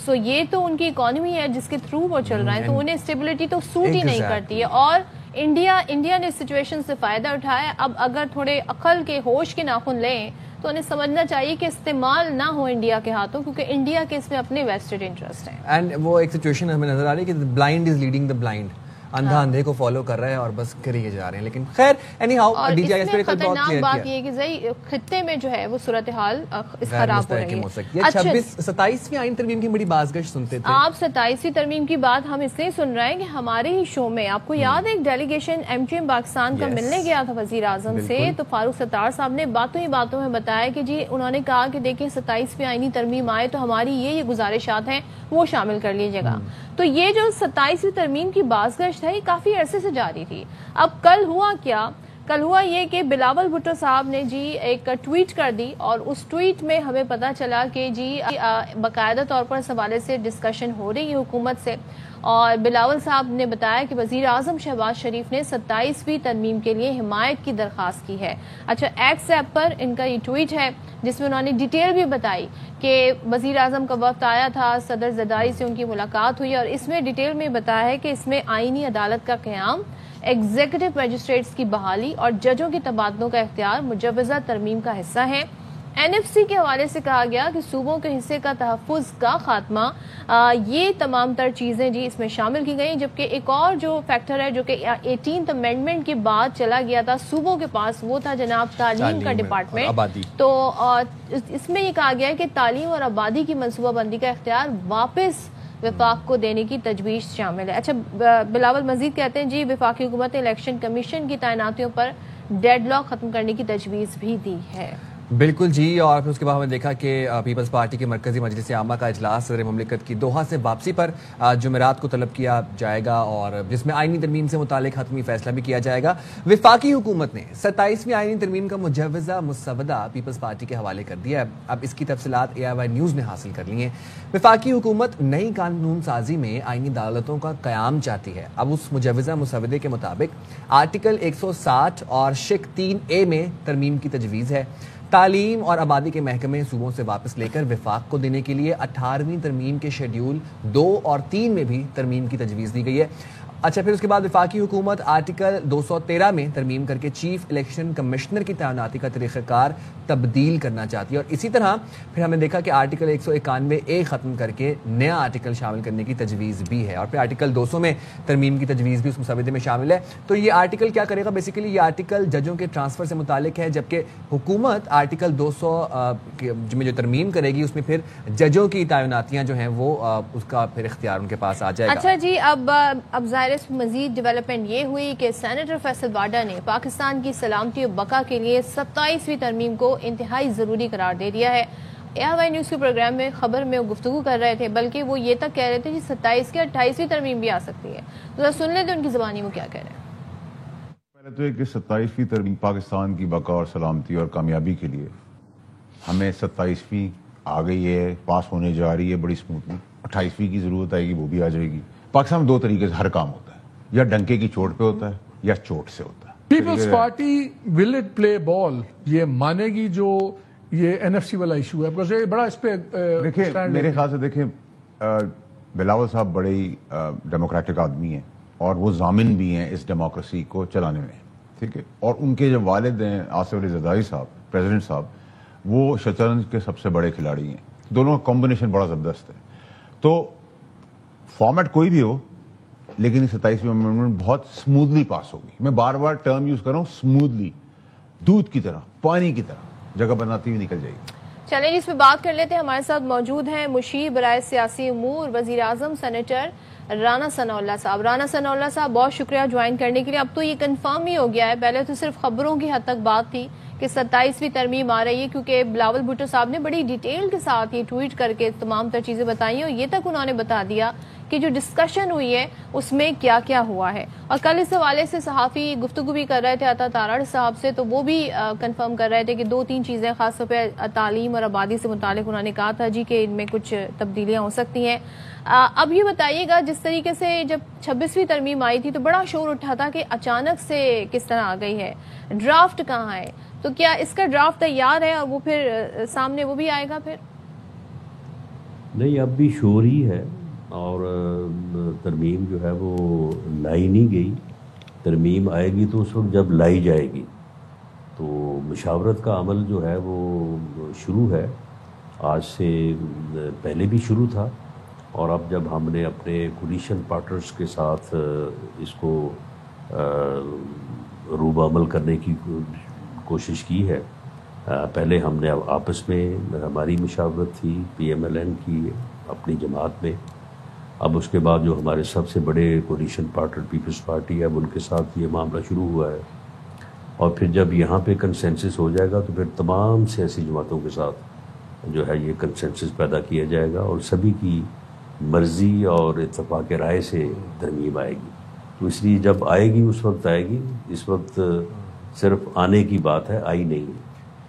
سو یہ تو ان کی اکانومی ہے جس کے تھرو وہ چل رہا ہے، تو انہیں اسٹیبلٹی تو سوٹ ہی نہیں کرتی ہے. اور انڈیا نے سچویشن سے فائدہ اٹھایا. اب اگر تھوڑے عقل کے ہوش کے ناخن لیں تو انہیں سمجھنا چاہیے کہ استعمال نہ ہو انڈیا کے ہاتھوں، کیونکہ انڈیا کے اس میں اپنے ویسٹڈ انٹرسٹ ہیں. اینڈ وہ ایک سچویشن ہمیں نظر آ رہی ہے کہ blind is leading the blind, اندھا اندھے کو فالو کر رہا ہے اور بس کریے جا رہے ہیں. لیکن خیر اینی ہاؤ ڈی جی آئی خطرناک بات یہ کہ خطے میں جو ہے وہ صورتحال خراب ہو رہی ہے. 27ویں آئین ترمیم کی بڑی بازگشت سنتے تھے آپ. 27ویں ترمیم کی بات ہم اس لیے سن رہے ہیں کہ ہمارے ہی شو میں آپ کو یاد ہے ایک delegation M Q M Pakistan کا ملنے گیا تھا وزیر اعظم سے، تو فاروق ستار صاحب نے باتوں ہی باتوں میں بتایا کہ جی انہوں نے کہا کہ دیکھیں 27ویں آئینی ترمیم آئے تو ہماری یہ گزارشات ہیں وہ شامل کر لیجیے گا. تو یہ جو 27ویں ترمیم کی بازگشت ہے یہ کافی عرصے سے جاری تھی. اب کل ہوا کیا؟ کل ہوا یہ کہ بلاول بھٹو صاحب نے جی ایک ٹویٹ کر دی، اور اس ٹویٹ میں ہمیں پتا چلا کہ جی باقاعدہ طور پر اس حوالے سے ڈسکشن ہو رہی ہے حکومت سے، اور بلاول صاحب نے بتایا کہ وزیر اعظم شہباز شریف نے 27ویں ترمیم کے لیے حمایت کی درخواست کی ہے. اچھا، ایکس ایپ پر ان کا یہ ٹویٹ ہے جس میں انہوں نے ڈیٹیل بھی بتائی کہ وزیر اعظم کا وقت آیا تھا، صدر زرداری سے ان کی ملاقات ہوئی، اور اس میں ڈیٹیل میں بتایا ہے کہ اس میں آئینی عدالت کا قیام، ایگزیکٹو میجسٹریٹس کی بحالی اور ججوں کے تبادلوں کا اختیار مجوزہ ترمیم کا حصہ ہے. این ایف سی کے حوالے سے کہا گیا کہ صوبوں کے حصے کا تحفظ کا خاتمہ، یہ تمام تر چیزیں جی اس میں شامل کی گئیں. جبکہ ایک اور جو فیکٹر ہے جو کہ 18th امینڈمنٹ کے بعد چلا گیا تھا صوبوں کے پاس، وہ تھا جناب تعلیم کا ڈپارٹمنٹ. تو اس میں یہ کہا گیا ہے کہ تعلیم اور آبادی کی منصوبہ بندی کا اختیار واپس وفاق کو دینے کی تجویز شامل ہے. اچھا، بلاول مزید کہتے ہیں جی وفاقی حکومت نے الیکشن کمیشن کی تعیناتیوں پر ڈیڈ لاک ختم کرنے کی تجویز بھی دی ہے. بالکل جی. اور پھر اس کے بعد ہم نے دیکھا کہ پیپلز پارٹی کے مرکزی مجلس عامہ کا اجلاس صدر مملکت کی دوحہ سے واپسی پر جمعرات کو طلب کیا جائے گا، اور جس میں آئینی ترمیم سے متعلق حتمی فیصلہ بھی کیا جائے گا. وفاقی حکومت نے 27ویں آئینی ترمیم کا مجوزہ مسودہ پیپلز پارٹی کے حوالے کر دیا ہے. اب اس کی تفصیلات AIY نیوز نے حاصل کر لی ہیں. وفاقی حکومت نئی قانون سازی میں آئینی عدالتوں کا قیام چاہتی ہے. اب اس مجوزہ مسودے کے مطابق آرٹیکل 160 اور شق 3A میں ترمیم کی تجویز ہے. تعلیم اور آبادی کے محکمے صوبوں سے واپس لے کر وفاق کو دینے کے لیے 18ویں ترمیم کے شیڈیول 2 اور 3 میں بھی ترمیم کی تجویز دی گئی ہے. اچھا، پھر اس کے بعد وفاقی حکومت آرٹیکل 213 میں ترمیم کر کے چیف الیکشن کمشنر کی تعیناتی کا طریقہ کار تبدیل کرنا چاہتی ہے. اور اسی طرح پھر ہم نے دیکھا کہ آرٹیکل 191A ختم کر کے نیا آرٹیکل شامل کرنے کی تجویز بھی ہے. اور پھر آرٹیکل 200 میں ترمیم کی تجویز بھی اس مسودے میں شامل ہے. تو یہ آرٹیکل کیا کرے گا؟ بیسیکلی یہ آرٹیکل ججوں کے ٹرانسفر سے متعلق ہے، جبکہ حکومت آرٹیکل 200 میں جو ترمیم کرے گی اس میں پھر ججوں کی تعیناتیاں جو ہیں وہ اس کا پھر اختیار ان کے پاس آ جائے گا. اچھا جی، اب ظاہر اس میں مزید ڈیولپمنٹ یہ ہوئی کہ سینیٹر فیصل واڈا نے پاکستان کی سلامتی و بقا کے لیے 27ویں ترمیم کو انتہائی ضروری قرار دے دیا ہے. AIY نیوز کے پروگرام میں خبر میں وہ گفتگو کر رہے تھے، بلکہ وہ یہ تک کہہ رہے تھے کہ 27 کے 28ویں ترمیم بھی آ سکتی ہے. ذرا سن لیتے ان کی زبانی وہ کیا کہہ رہے ہیں. پہلے تو یہ کہ 27ویں ترمیم پاکستان کی بقا اور سلامتی اور کامیابی کے لیے ہمیں 27ویں آ گئی ہے، پاس ہونے جا رہی ہے بڑی اسموتھلی. 28ویں کی ضرورت آئے گی، وہ بھی آ جائے گی. پاکستان میں 2 طریقے سے ہر کام ہوتا ہے، یا ڈنکے کی چوٹ پہ ہوتا ہے یا چوٹ سے ہوتا ہے. Peoples Party will it play ball یہ مانے گی جو یہ NFC والا ایشو ہے؟ بکاز یہ بڑا اس پہ دیکھیں، میرے خیال سے دیکھیں بلاول صاحب بڑے ہی ڈیموکریٹک آدمی ہیں اور وہ ضامن بھی ہیں اس ڈیموکریسی کو چلانے میں، ٹھیک ہے. اور ان کے جو والد ہیں آصف علی زرداری صاحب، پریزیڈنٹ صاحب، وہ شطرنج کے سب سے بڑے کھلاڑی ہیں. دونوں کا کمبینیشن بڑا زبردست ہے. تو فارمیٹ کوئی بھی ہو، لیکن 27ویں امینڈمنٹ بہت سموتھلی پاس ہوگی. میں بار بار ٹرم یوز کر رہا ہوں، سموتھلی، دودھ کی طرح، پانی کی طرح جگہ بناتی ہوئی نکل جائے گی. چلیں جس پہ بات کر لیتے ہیں. ہمارے ساتھ موجود ہیں مشیر برائے سیاسی امور وزیر اعظم سینیٹر رانا ثناء اللہ صاحب. رانا ثناء اللہ صاحب بہت شکریہ جوائن کرنے کے لیے. اب تو یہ کنفرم ہی ہو گیا ہے، پہلے تو صرف خبروں کی حد تک بات تھی کہ 27ویں ترمیم آ رہی ہے، کیونکہ بلاول بھٹو صاحب نے بڑی ڈیٹیل کے ساتھ یہ ٹویٹ کر کے تمام تر چیزیں بتائی ہیں، اور یہ تک انہوں نے بتا دیا کہ جو ڈسکشن ہوئی ہے اس میں کیا کیا ہوا ہے. اور کل اس حوالے سے صحافی گفتگو بھی کر رہے تھے عطا تارڑ صاحب سے، تو وہ بھی کنفرم کر رہے تھے کہ 2-3 چیزیں خاص طور پہ تعلیم اور آبادی سے متعلق انہوں نے کہا تھا جی کہ ان میں کچھ تبدیلیاں ہو سکتی ہیں. اب یہ بتائیے گا، جس طریقے سے جب 26ویں ترمیم آئی تھی تو بڑا شور اٹھا تھا کہ اچانک سے کس طرح آ گئی ہے، ڈرافٹ کہاں ہے؟ تو کیا اس کا ڈرافٹ تیار ہے اور وہ پھر سامنے وہ بھی آئے گا پھر؟ نہیں، اب بھی شور ہی ہے، اور ترمیم جو ہے وہ لائی نہیں گئی. ترمیم آئے گی تو اس وقت جب لائی جائے گی. تو مشاورت کا عمل جو ہے وہ شروع ہے، آج سے پہلے بھی شروع تھا، اور اب جب ہم نے اپنے کولیشن پارٹنرز کے ساتھ اس کو روب عمل کرنے کی کوشش کی ہے. پہلے ہم نے آپس میں ہماری مشاورت تھی پی ایم ایل این کی اپنی جماعت میں. اب اس کے بعد جو ہمارے سب سے بڑے کولیشن پارٹنر پیپلز پارٹی ہے، اب ان کے ساتھ یہ معاملہ شروع ہوا ہے. اور پھر جب یہاں پہ کنسنسس ہو جائے گا تو پھر تمام سیاسی جماعتوں کے ساتھ جو ہے یہ کنسنسس پیدا کیا جائے گا، اور سبھی کی مرضی اور اتفاق رائے سے ترمیم آئے گی. تو اس لیے جب آئے گی اس وقت آئے گی، اس وقت صرف آنے کی بات ہے، آئی نہیں ہے.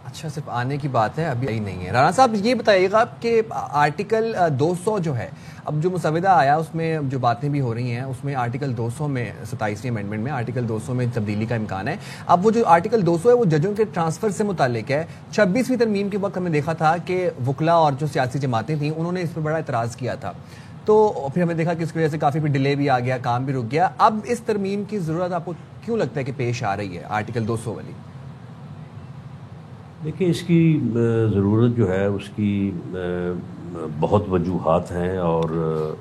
اچھا، صرف آنے کی بات ہے، ابھی آئی نہیں ہے. رانا صاحب یہ بتائیے گا کہ آرٹیکل 200 جو ہے، اب جو مسودہ آیا اس میں جو باتیں بھی ہو رہی ہیں، اس میں آرٹیکل 200 میں 27ویں امینڈمنٹ میں آرٹیکل 200 میں تبدیلی کا امکان ہے. اب وہ جو آرٹیکل 200 ہے وہ ججوں کے ٹرانسفر سے متعلق ہے. 26ویں ترمیم کے وقت ہم نے دیکھا تھا کہ وکلاء اور جو سیاسی جماعتیں تھیں انہوں نے اس پر بڑا اعتراض کیا تھا، تو پھر ہم نے دیکھا کہ اس کی وجہ سے کافی ڈیلے بھی آ گیا، کام بھی رک گیا. اب اس ترمیم کی ضرورت آپ کو کیوں لگتا ہے کہ پیش آ رہی ہے آرٹیکل 200 والی؟ دیکھیں، اس کی ضرورت جو ہے اس کی بہت وجوہات ہیں، اور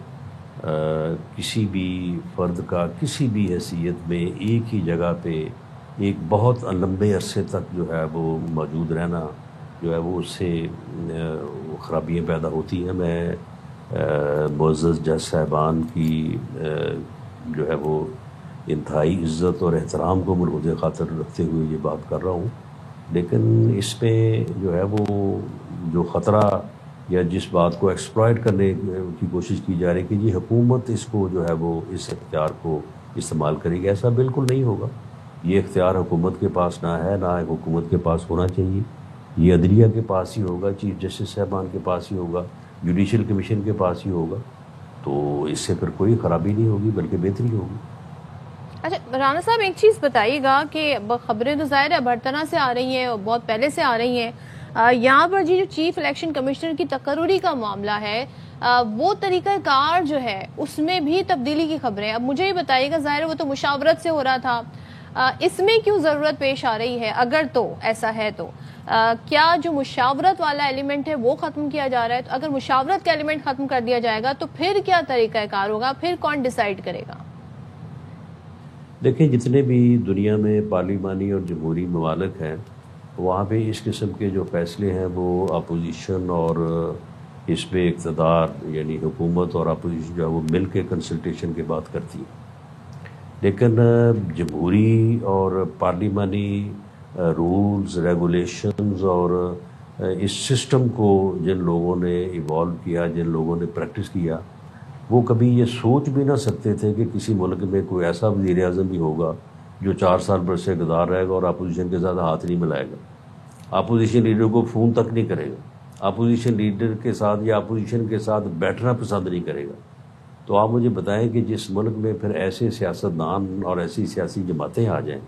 کسی بھی فرد کا کسی بھی حیثیت میں ایک ہی جگہ پہ ایک بہت لمبے عرصے تک جو ہے وہ موجود رہنا جو ہے وہ اس سے خرابیاں پیدا ہوتی ہیں. میں معزز جج صاحبان کی جو ہے وہ انتہائی عزت اور احترام کو ملحوظ خاطر رکھتے ہوئے یہ بات کر رہا ہوں، لیکن اس میں جو ہے وہ جو خطرہ یا جس بات کو ایکسپلائٹ کرنے کی کوشش کی جا رہی ہے کہ یہ حکومت اس کو جو ہے وہ اس اختیار کو استعمال کرے گی، ایسا بالکل نہیں ہوگا. یہ اختیار حکومت کے پاس نہ ہے، نہ حکومت کے پاس ہونا چاہیے. یہ عدلیہ کے پاس ہی ہوگا، چیف جسٹس صاحبان کے پاس ہی ہوگا، جوڈیشل کمیشن کے پاس ہی ہوگا. تو اس سے پھر کوئی خرابی نہیں ہوگی بلکہ بہتری ہوگی. اچھا رانا صاحب، ایک چیز بتائیے گا کہ خبریں تو ظاہر ہے برطانہ سے آ رہی ہیں اور بہت پہلے سے آ رہی ہیں، یہاں پر جو چیف الیکشن کمشنر کی تقرری کا معاملہ ہے، وہ طریقہ کار جو ہے اس میں بھی تبدیلی کی خبریں. اب مجھے یہ بتائیے گا، ظاہر ہے وہ تو مشاورت سے ہو رہا تھا، اس میں کیوں ضرورت پیش آ رہی ہے؟ اگر تو ایسا ہے تو کیا جو مشاورت والا ایلیمنٹ ہے وہ ختم کیا جا رہا ہے؟ تو اگر مشاورت کا ایلیمنٹ ختم کر دیا جائے گا تو پھر کیا طریقہ کار ہوگا؟ پھر کون ڈیسائیڈ کرے گا؟ دیکھیں، جتنے بھی دنیا میں پارلیمانی اور جمہوری ممالک ہیں وہاں پہ اس قسم کے جو فیصلے ہیں وہ اپوزیشن اور حزب اقتدار یعنی حکومت اور اپوزیشن جو ہے وہ مل کے کنسلٹیشن کے بات کرتی ہے. لیکن جمہوری اور پارلیمانی رولز ریگولیشنز اور اس سسٹم کو جن لوگوں نے ایوالو کیا، جن لوگوں نے پریکٹس کیا، وہ کبھی یہ سوچ بھی نہ سکتے تھے کہ کسی ملک میں کوئی ایسا وزیر اعظم بھی ہوگا جو 4 سال برس اقتدار رہے گا اور اپوزیشن کے ساتھ ہاتھ نہیں ملائے گا، اپوزیشن لیڈر کو فون تک نہیں کرے گا، اپوزیشن لیڈر کے ساتھ یا اپوزیشن کے ساتھ بیٹھنا پسند نہیں کرے گا. تو آپ مجھے بتائیں کہ جس ملک میں پھر ایسے سیاستدان اور ایسی سیاسی جماعتیں آ جائیں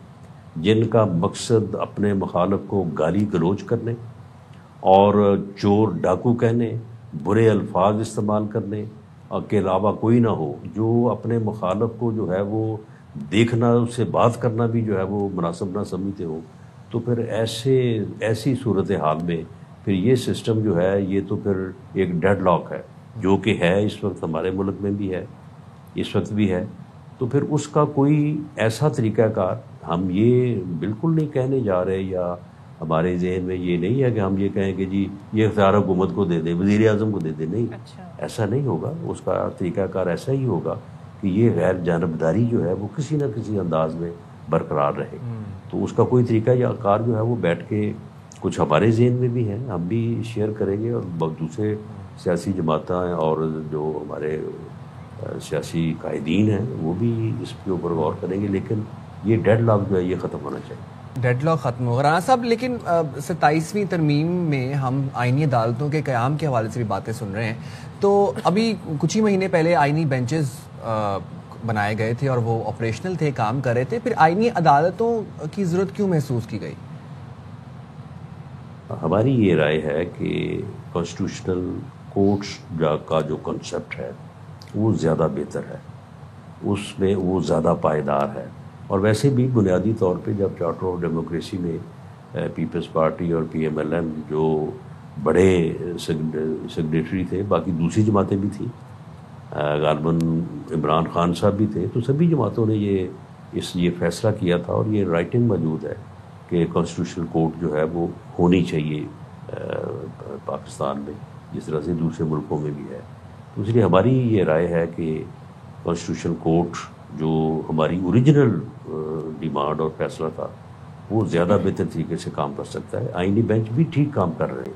جن کا مقصد اپنے مخالف کو گالی گلوچ کرنے اور چور ڈاکو کہنے، برے الفاظ استعمال کرنے کے علاوہ کوئی نہ ہو، جو اپنے مخالف کو جو ہے وہ دیکھنا، اس سے بات کرنا بھی جو ہے وہ مناسب نہ سمجھتے ہو، تو پھر ایسی صورتحال میں پھر یہ سسٹم جو ہے یہ تو پھر ایک ڈیڈ لاک ہے، جو کہ ہے اس وقت ہمارے ملک میں بھی ہے، اس وقت بھی ہے. تو پھر اس کا کوئی ایسا طریقہ کار ہم یہ بالکل نہیں کہنے جا رہے، یا ہمارے ذہن میں یہ نہیں ہے کہ ہم یہ کہیں کہ جی یہ اختیار حکومت کو دے دیں، وزیر اعظم کو دے دیں. نہیں، ایسا نہیں ہوگا. اس کا طریقہ کار ایسا ہی ہوگا کہ یہ غیر جانبداری جو ہے وہ کسی نہ کسی انداز میں برقرار رہے. تو اس کا کوئی طریقہ یا کار جو ہے وہ بیٹھ کے کچھ ہمارے ذہن میں بھی ہیں، ہم بھی شیئر کریں گے، اور دوسرے سیاسی جماعتیں اور جو ہمارے سیاسی قائدین ہیں وہ بھی اس کے اوپر غور کریں گے. لیکن یہ ڈیڈ لاک جو ہے یہ ختم ہونا چاہیے. ڈیڈ لاک ختم ہوگا. رانا صاحب، لیکن 27ویں ترمیم میں ہم آئینی عدالتوں کے قیام کے حوالے سے بھی باتیں سن رہے ہیں. تو ابھی کچھ ہی مہینے پہلے آئینی بینچز بنائے گئے تھے اور وہ آپریشنل تھے، کام کر رہے تھے. پھر آئینی عدالتوں کی ضرورت کیوں محسوس کی گئی؟ ہماری یہ رائے ہے کہ کانسٹیٹیوشنل کوٹس کا جو کنسپٹ ہے وہ زیادہ بہتر ہے، اس میں وہ زیادہ پائیدار ہے. اور ویسے بھی بنیادی طور پہ جب چارٹر آف ڈیموکریسی میں پیپلز پارٹی اور PMLN جو بڑے سیگریٹری تھے، باقی دوسری جماعتیں بھی تھیں، غالباً عمران خان صاحب بھی تھے، تو سبھی جماعتوں نے یہ فیصلہ کیا تھا، اور یہ رائٹنگ موجود ہے کہ کانسٹیٹیوشنل کورٹ جو ہے وہ ہونی چاہیے پاکستان میں، جس طرح سے دوسرے ملکوں میں بھی ہے. تو اس لیے ہماری یہ رائے ہے کہ کانسٹیٹیوشنل کورٹ جو ہماری اوریجنل ڈیمانڈ اور فیصلہ تھا وہ زیادہ بہتر طریقے سے کام کر سکتا ہے. آئینی بینچ بھی ٹھیک کام کر رہے ہیں،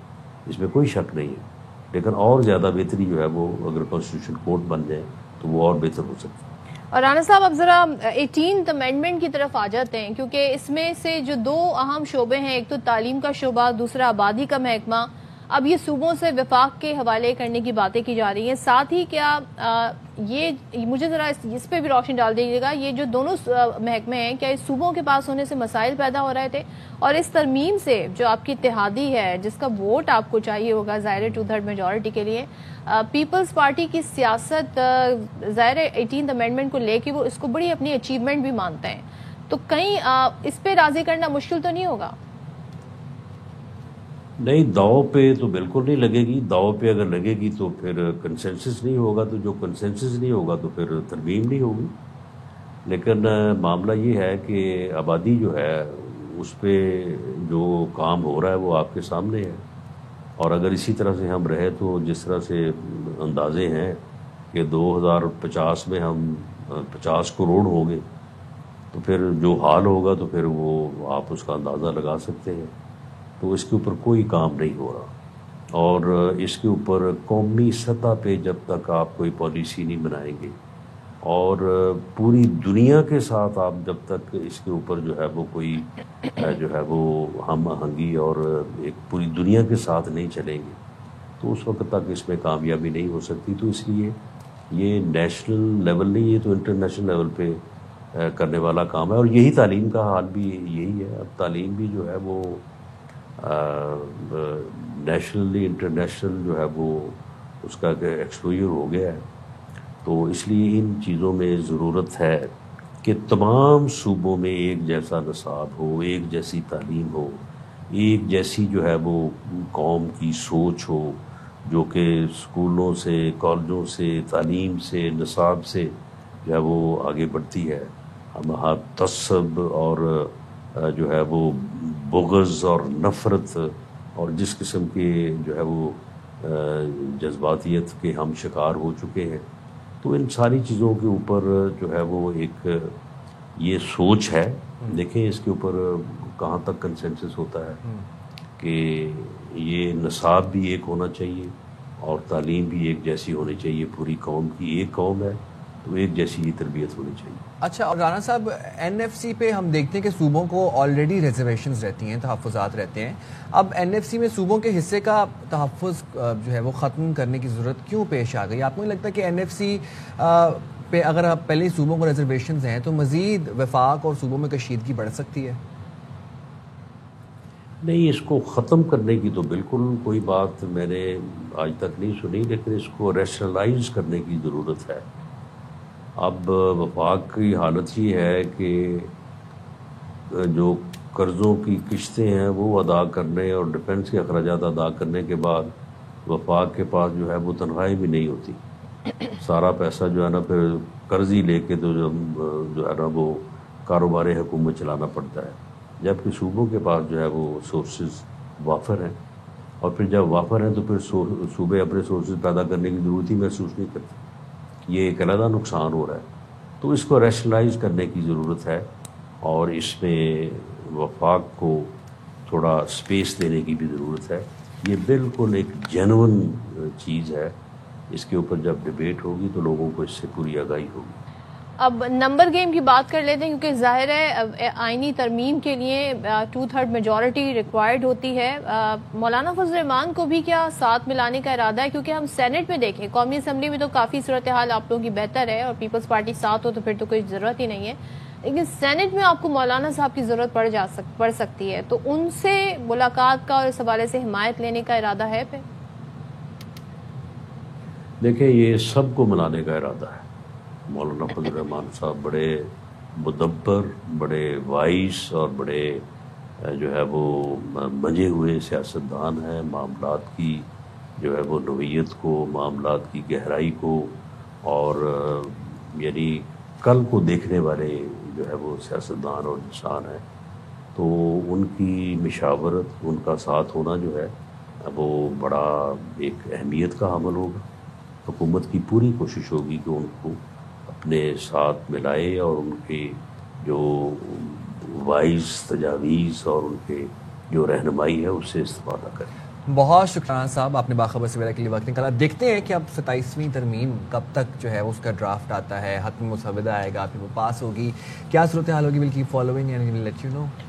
اس میں کوئی شک نہیں ہے، لیکن اور زیادہ بہتری جو ہے وہ اگر کانسٹیٹیوشن کورٹ بن جائے تو وہ اور بہتر ہو سکتا ہے. اور رانا صاحب اب ذرا 18th امینڈمنٹ کی طرف آ جاتے ہیں، کیونکہ اس میں سے جو دو اہم شعبے ہیں، ایک تو تعلیم کا شعبہ، دوسرا آبادی کا محکمہ، اب یہ صوبوں سے وفاق کے حوالے کرنے کی باتیں کی جا رہی ہیں. ساتھ ہی کیا یہ مجھے ذرا اس پہ بھی روشنی ڈال دیجیے گا، یہ جو دونوں محکمے ہیں کیا اس صوبوں کے پاس ہونے سے مسائل پیدا ہو رہے تھے، اور اس ترمیم سے جو آپ کی اتحادی ہے جس کا ووٹ آپ کو چاہیے ہوگا ظاہر 2/3 میجورٹی کے لیے، پیپلز پارٹی کی سیاست ظاہر 18th امینڈمنٹ کو لے کے وہ اس کو بڑی اپنی اچیومنٹ بھی مانتے ہیں، تو کہیں اس پہ راضی کرنا مشکل تو نہیں ہوگا؟ نہیں، داؤ پہ تو بالکل نہیں لگے گی. داؤ پہ اگر لگے گی تو پھر کنسنسس نہیں ہوگا، تو جو کنسنسس نہیں ہوگا تو پھر ترمیم نہیں ہوگی. لیکن معاملہ یہ ہے کہ آبادی جو ہے اس پہ جو کام ہو رہا ہے وہ آپ کے سامنے ہے، اور اگر اسی طرح سے ہم رہے تو جس طرح سے اندازے ہیں کہ 2050 میں ہم 50 کروڑ ہوں گے، تو پھر جو حال ہوگا تو پھر وہ آپ اس کا اندازہ لگا سکتے ہیں. تو اس کے اوپر کوئی کام نہیں ہو رہا، اور اس کے اوپر قومی سطح پہ جب تک آپ کوئی پالیسی نہیں بنائیں گے، اور پوری دنیا کے ساتھ آپ جب تک اس کے اوپر جو ہے وہ کوئی جو ہے وہ ہم آہنگی اور ایک پوری دنیا کے ساتھ نہیں چلیں گے، تو اس وقت تک اس میں کامیابی نہیں ہو سکتی. تو اس لیے یہ نیشنل لیول نہیں، یہ تو انٹرنیشنل لیول پہ کرنے والا کام ہے. اور یہی تعلیم کا حال بھی یہی ہے. اب تعلیم بھی جو ہے وہ نیشنلی انٹرنیشنل جو ہے وہ اس کا ایکسپوجر ہو گیا ہے. تو اس لیے ان چیزوں میں ضرورت ہے کہ تمام صوبوں میں ایک جیسا نصاب ہو، ایک جیسی تعلیم ہو، ایک جیسی جو ہے وہ قوم کی سوچ ہو، جو کہ اسکولوں سے، کالجوں سے، تعلیم سے، نصاب سے جو ہے وہ آگے بڑھتی ہے. ہم تعصب اور جو ہے وہ بغض اور نفرت اور جس قسم کے جو ہے وہ جذباتیت کے ہم شکار ہو چکے ہیں، تو ان ساری چیزوں کے اوپر جو ہے وہ ایک یہ سوچ ہے. دیکھیں اس کے اوپر کہاں تک کنسنسس ہوتا ہے کہ یہ نصاب بھی ایک ہونا چاہیے اور تعلیم بھی ایک جیسی ہونی چاہیے. پوری قوم کی ایک قوم ہے تو ایک جیسی یہ تربیت ہونی چاہیے. اچھا، اور رانا صاحب NFC پہ ہم دیکھتے ہیں کہ صوبوں کو آلریڈی ریزرویشنز رہتی ہیں، تحفظات رہتے ہیں. اب NFC میں صوبوں کے حصے کا تحفظ جو ہے وہ ختم کرنے کی ضرورت کیوں پیش آ گئی؟ آپ کو نہیں لگتا کہ NFC پہ اگر آپ پہلے صوبوں کو ریزرویشنز ہیں تو مزید وفاق اور صوبوں میں کشیدگی بڑھ سکتی ہے؟ نہیں، اس کو ختم کرنے کی تو بالکل کوئی بات میں نے آج تک نہیں سنی، لیکن اس کو ریشنلائز کرنے کی ضرورت ہے. اب وفاق کی حالت یہ ہے کہ جو قرضوں کی قسطیں ہیں وہ ادا کرنے اور ڈیفنس کے اخراجات ادا کرنے کے بعد وفاق کے پاس جو ہے وہ تنخواہیں بھی نہیں ہوتی. سارا پیسہ جو ہے نا پھر قرض ہی لے کے تو جو ہے نا وہ کاروبار حکومت چلانا پڑتا ہے، جبکہ صوبوں کے پاس جو ہے وہ سورسز وافر ہیں. اور پھر جب وافر ہیں تو پھر صوبے اپنے سورسز پیدا کرنے کی ضرورت ہی محسوس نہیں کرتے. یہ ایک علیحدہ نقصان ہو رہا ہے. تو اس کو ریشنلائز کرنے کی ضرورت ہے، اور اس میں وفاق کو تھوڑا سپیس دینے کی بھی ضرورت ہے. یہ بالکل ایک جینون چیز ہے. اس کے اوپر جب ڈیبیٹ ہوگی تو لوگوں کو اس سے پوری آگاہی ہوگی. اب نمبر گیم کی بات کر لیتے ہیں، کیونکہ ظاہر ہے آئینی ترمیم کے لیے 2/3 میجورٹی ریکوائرڈ ہوتی ہے. مولانا فضل الرحمان کو بھی کیا ساتھ ملانے کا ارادہ ہے؟ کیونکہ ہم سینٹ میں دیکھیں، قومی اسمبلی میں تو کافی صورتحال آپ لوگوں کی بہتر ہے اور پیپلز پارٹی ساتھ ہو تو پھر تو کوئی ضرورت ہی نہیں ہے، لیکن سینٹ میں آپ کو مولانا صاحب کی ضرورت پڑ سکتی ہے. تو ان سے ملاقات کا اور اس حوالے سے حمایت لینے کا ارادہ ہے پھر؟ دیکھیں یہ سب کو ملانے کا ارادہ ہے. مولانا فضل الرحمان صاحب بڑے مدبر، بڑے وائس اور بڑے جو ہے وہ منجے ہوئے سیاستدان ہیں. معاملات کی جو ہے وہ نوعیت کو، معاملات کی گہرائی کو اور یعنی کل کو دیکھنے والے جو ہے وہ سیاستدان اور انسان ہیں. تو ان کی مشاورت، ان کا ساتھ ہونا جو ہے وہ بڑا ایک اہمیت کا عمل ہوگا. حکومت کی پوری کوشش ہوگی کہ ان کو اپنے ساتھ ملائے اور ان کے جو وائز تجاویز اور ان کے جو رہنمائی ہے اس سے استفادہ کریں. بہت شکریہ صاحب، آپ نے باخبر سویرا کے لیے وقت نکالا. دیکھتے ہیں کہ اب 27ویں ترمیم کب تک جو ہے اس کا ڈرافٹ آتا ہے، حتمی مسودہ آئے گا، پھر وہ پاس ہوگی، کیا صورتحال ہوگی. Will keep following and let you know.